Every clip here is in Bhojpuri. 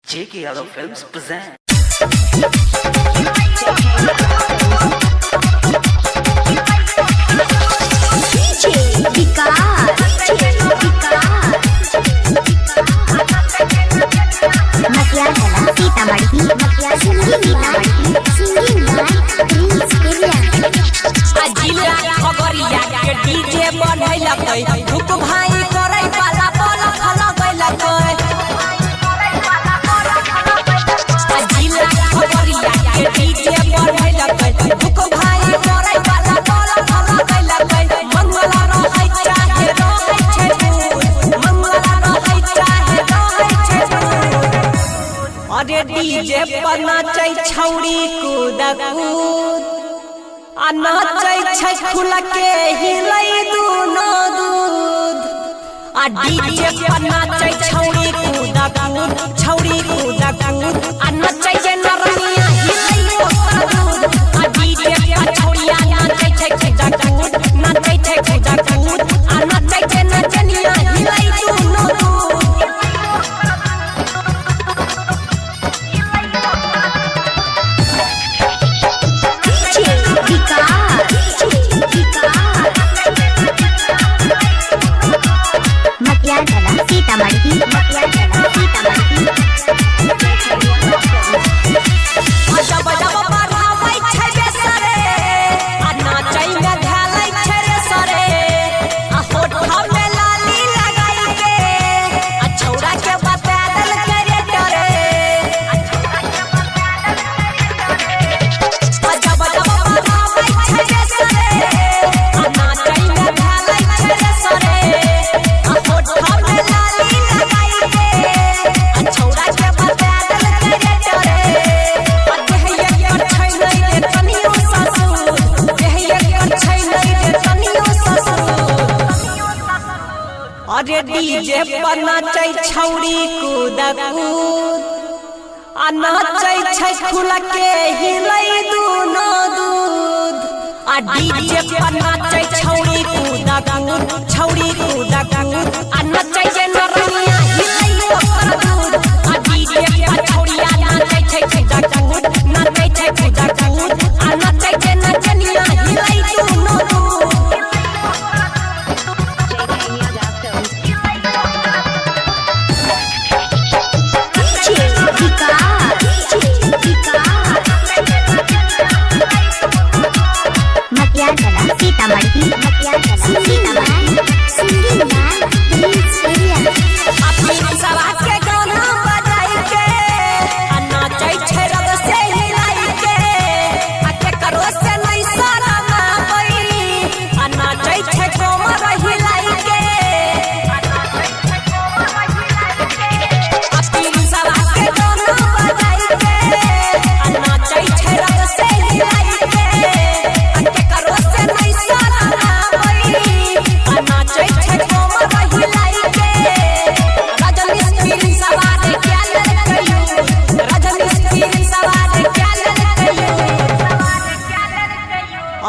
J.K. Yadav Films present. DJ बनैला धुक भाई करे वाला बोल फल गइला जिला खबरिया के डीजे बनैला धुक भाई करे वाला बोल फल गइला मंगला रहै चाहे रहै छे मंगला रहै चाहे रहै छे अरे डीजे पर नाचै छौरी कूद कूद आ नाचै छै खुल के हिलै दुनो दूध आ डीजे पर नाचै छौरी कूद कूद छौरी कूद कूद आ नाचै जे नरनिया हिलै ओकर दूध आ डीजे पर छौरिया नाचै छै कूद कूद नाचै छै कूद कूद आ नाचै जे नचनिया हिलै दुनो दूध अरे डीजे पर नाचै छौरी कूद कूद आ नाचै छै खुल के हिलै दुनो दूध आ डीजे पर नाचै छौरी कूद कूद छौरी कूद कूद आ नाचै जे नरनिया हिलै ओकर दूध आ डीजे पर छौरिया नाचै छै कूद कूद नाचै छै कूद कूद आ नाचै जे नचनिया हिलै दुनो दूध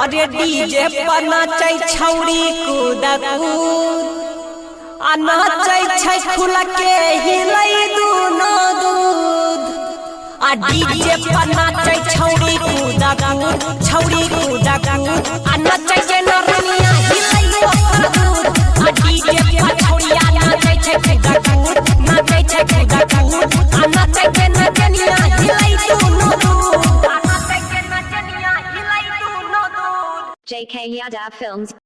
अरे डीजे पर नाचै छौरी कूद कूद आ नाचै छै खुल के हिलै दुनो दूध आ डीजे पर नाचै छौरी कूद कूद छौरी कूद कूद आ नाचै जे नरनिया हिलै ओकर दूध आ डीजे पर छौरिया नाचै छै कूद कूद नाचै छै कूद कूद आ नाचै जे नचनिया हिलै दुनो दूध J.K. Yadav Films